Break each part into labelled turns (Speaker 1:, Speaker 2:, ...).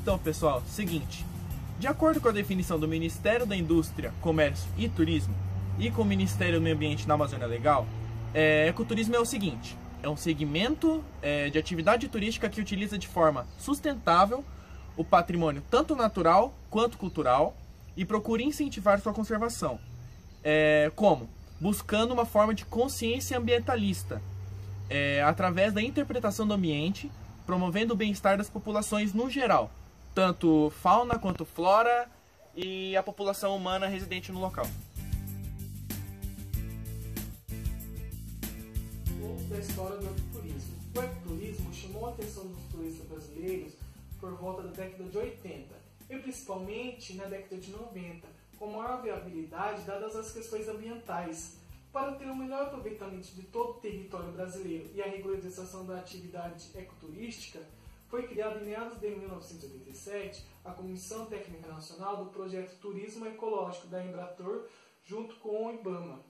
Speaker 1: Então, pessoal, seguinte. De acordo com a definição do Ministério da Indústria, Comércio e Turismo e com o Ministério do Meio Ambiente na Amazônia Legal, ecoturismo é o seguinte: é um segmento de atividade turística que utiliza de forma sustentável o patrimônio tanto natural quanto cultural e procura incentivar sua conservação. Como? Buscando uma forma de consciência ambientalista, através da interpretação do ambiente, promovendo o bem-estar das populações no geral, tanto fauna quanto flora e a população humana residente no local.
Speaker 2: Da história do ecoturismo. O ecoturismo chamou a atenção dos turistas brasileiros por volta da década de 80 e principalmente na década de 90, com maior viabilidade dadas as questões ambientais. Para ter um melhor aproveitamento de todo o território brasileiro e a regularização da atividade ecoturística, foi criada em meados de 1987 a Comissão Técnica Nacional do Projeto Turismo Ecológico da Embratur, junto com o IBAMA.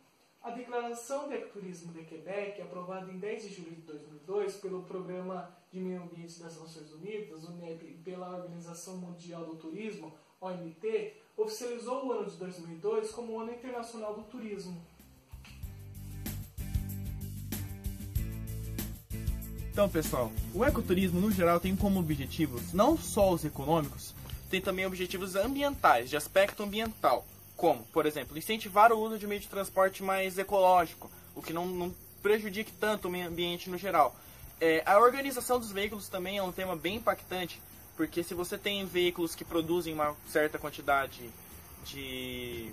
Speaker 2: A Declaração de Ecoturismo de Quebec, aprovada em 10 de julho de 2002 pelo Programa de Meio Ambiente das Nações Unidas, UNEP, e pela Organização Mundial do Turismo, OMT, oficializou o ano de 2002 como o Ano Internacional do Turismo.
Speaker 1: Então, pessoal, o ecoturismo no geral tem como objetivos não só os econômicos, tem também objetivos ambientais, de aspecto ambiental, como, por exemplo, incentivar o uso de meio de transporte mais ecológico, o que não prejudique tanto o meio ambiente no geral. A organização dos veículos também é um tema bem impactante, porque se você tem veículos que produzem uma certa quantidade de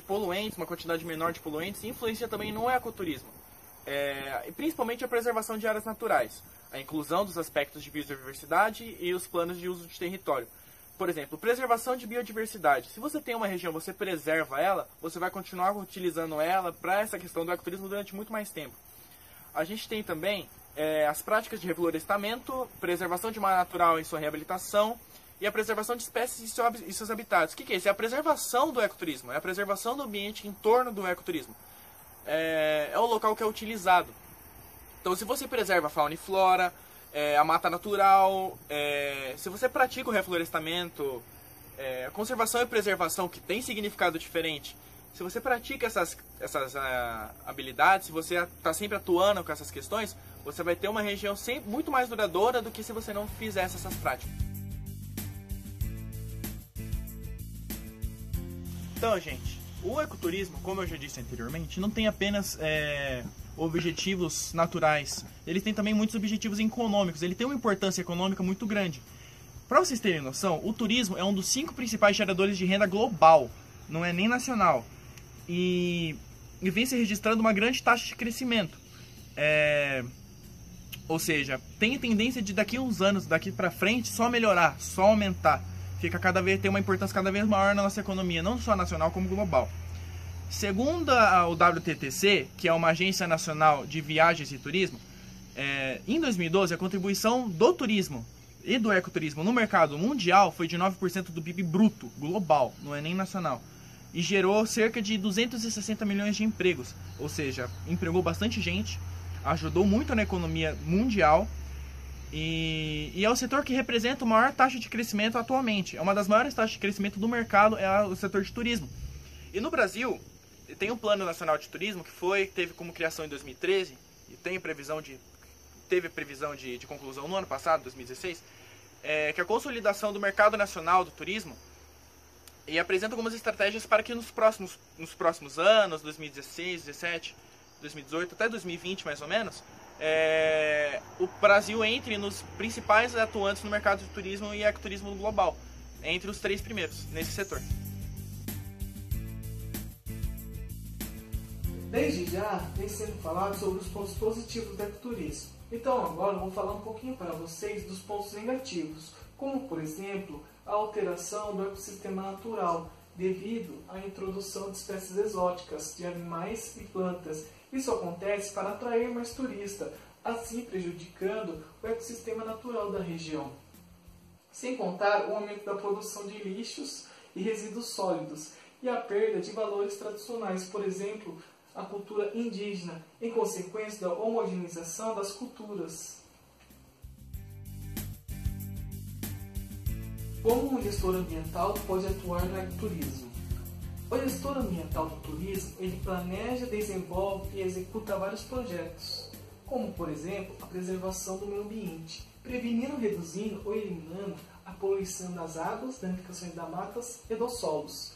Speaker 1: poluentes, uma quantidade menor de poluentes, influencia também no ecoturismo. E principalmente a preservação de áreas naturais, a inclusão dos aspectos de biodiversidade e os planos de uso de território. Por exemplo, preservação de biodiversidade. Se você tem uma região, você preserva ela, você vai continuar utilizando ela para essa questão do ecoturismo durante muito mais tempo. A gente tem também as práticas de reflorestamento, preservação de uma área natural em sua reabilitação e a preservação de espécies e seus habitats. O que é isso? É a preservação do ecoturismo, é a preservação do ambiente em torno do ecoturismo. É o local que é utilizado. Então, se você preserva a fauna e flora, a mata natural, se você pratica o reflorestamento, a conservação e preservação, que tem significado diferente, se você pratica essas habilidades, se você está sempre atuando com essas questões, você vai ter uma região muito mais duradoura do que se você não fizesse essas práticas. Então, gente, o ecoturismo, como eu já disse anteriormente, não tem apenas objetivos naturais. Ele tem também muitos objetivos econômicos. Ele tem uma importância econômica muito grande. Para vocês terem noção, o turismo é um dos 5 principais geradores de renda global, não é nem nacional. E vem se registrando uma grande taxa de crescimento. Ou seja, tem tendência de daqui a uns anos, daqui para frente, só melhorar, só aumentar. Tem uma importância cada vez maior na nossa economia, não só nacional como global. Segundo o WTTC, que é uma agência nacional de viagens e turismo, em 2012 a contribuição do turismo e do ecoturismo no mercado mundial foi de 9% do PIB bruto, global, não é nem nacional. E gerou cerca de 260 milhões de empregos, ou seja, empregou bastante gente, ajudou muito na economia mundial. E é o setor que representa a maior taxa de crescimento atualmente. É uma das maiores taxas de crescimento do mercado, é o setor de turismo. E no Brasil, tem um Plano Nacional de Turismo que teve como criação em 2013 e teve previsão de conclusão no ano passado, 2016, que é a consolidação do mercado nacional do turismo, e apresenta algumas estratégias para que nos próximos anos, 2016, 2017, 2018, até 2020 mais ou menos, o Brasil entre nos principais atuantes no mercado de turismo e ecoturismo global, entre os 3 primeiros nesse setor.
Speaker 2: Desde já, tem sendo falado sobre os pontos positivos do ecoturismo. Então agora eu vou falar um pouquinho para vocês dos pontos negativos, como por exemplo, a alteração do ecossistema natural, devido à introdução de espécies exóticas de animais e plantas. Isso acontece para atrair mais turistas, assim prejudicando o ecossistema natural da região. Sem contar o aumento da produção de lixos e resíduos sólidos e a perda de valores tradicionais, por exemplo, a cultura indígena, em consequência da homogeneização das culturas. Como um gestor ambiental pode atuar no ecoturismo? O gestor ambiental do turismo, ele planeja, desenvolve e executa vários projetos, como, por exemplo, a preservação do meio ambiente, prevenindo, reduzindo ou eliminando a poluição das águas, danificações das matas e dos solos.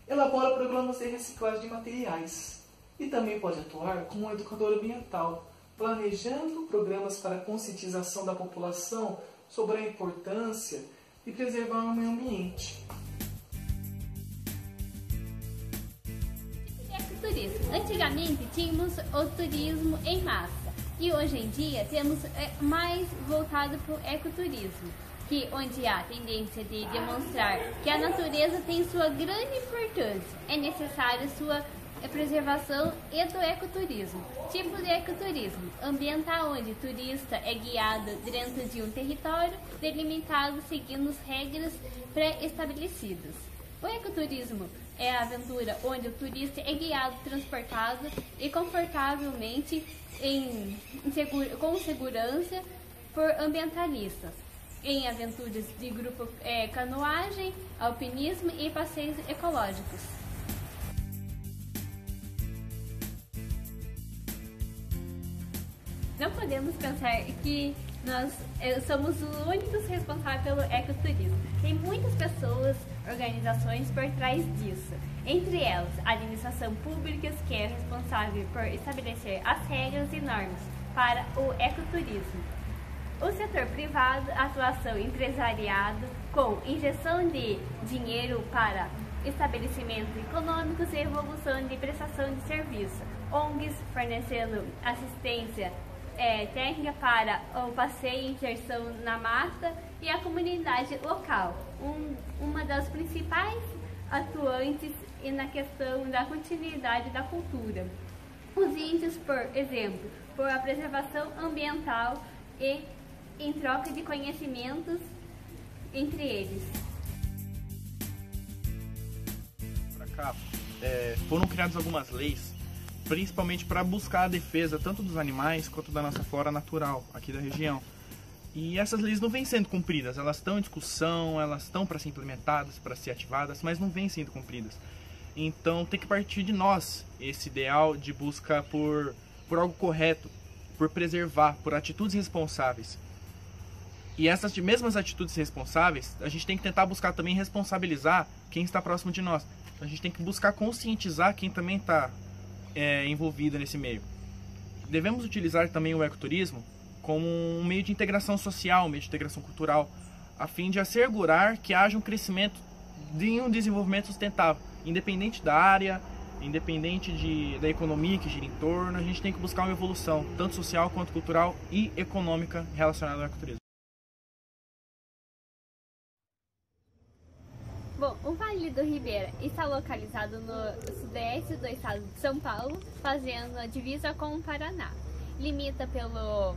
Speaker 2: Elabora programas de reciclagem de materiais e também pode atuar como um educador ambiental, planejando programas para a conscientização da população sobre a importância de preservar o meio ambiente.
Speaker 3: Ecoturismo. Antigamente tínhamos o turismo em massa e hoje em dia temos mais voltado para o ecoturismo, onde há a tendência de demonstrar que a natureza tem sua grande importância, é necessário sua preservação e do ecoturismo. Tipo de ecoturismo ambiental, onde o turista é guiado dentro de um território delimitado seguindo as regras pré-estabelecidas. O ecoturismo é a aventura onde o turista é guiado, transportado e confortavelmente com segurança por ambientalistas, em aventuras de grupo, canoagem, alpinismo e passeios ecológicos. Não podemos pensar que nós somos os únicos responsáveis pelo ecoturismo. Tem muitas pessoas, organizações por trás disso. Entre elas, a administração pública, que é responsável por estabelecer as regras e normas para o ecoturismo. O setor privado, atuação empresariado, com injeção de dinheiro para estabelecimentos econômicos e evolução de prestação de serviço. ONGs fornecendo assistência técnica para o passeio e inserção na mata e a comunidade local, uma das principais atuantes na questão da continuidade da cultura. Os índios, por exemplo, por a preservação ambiental e em troca de conhecimentos entre eles.
Speaker 1: Para cá, foram criadas algumas leis, principalmente para buscar a defesa tanto dos animais quanto da nossa flora natural aqui da região. E essas leis não vêm sendo cumpridas, elas estão em discussão, elas estão para ser implementadas, para ser ativadas, mas não vêm sendo cumpridas. Então tem que partir de nós esse ideal de busca por algo correto, por preservar, por atitudes responsáveis. E essas mesmas atitudes responsáveis, a gente tem que tentar buscar também responsabilizar quem está próximo de nós. A gente tem que buscar conscientizar quem também está envolvida nesse meio. Devemos utilizar também o ecoturismo como um meio de integração social, um meio de integração cultural, a fim de assegurar que haja um crescimento de um desenvolvimento sustentável, independente da área, independente da economia que gira em torno. A gente tem que buscar uma evolução, tanto social quanto cultural e econômica relacionada ao ecoturismo.
Speaker 3: Bom, o Vale do Ribeira está localizado no sudeste do estado de São Paulo, fazendo a divisa com o Paraná. Limita pelo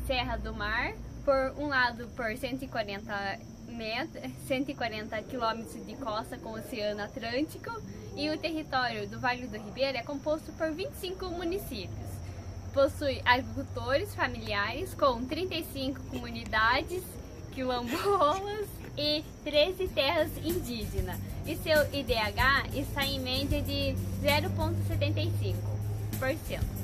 Speaker 3: Serra do Mar, por um lado por 140 quilômetros de costa com o Oceano Atlântico, e o território do Vale do Ribeira é composto por 25 municípios. Possui agricultores familiares com 35 comunidades quilombolas e 13 terras indígenas, e seu IDH está em média de 0,75%.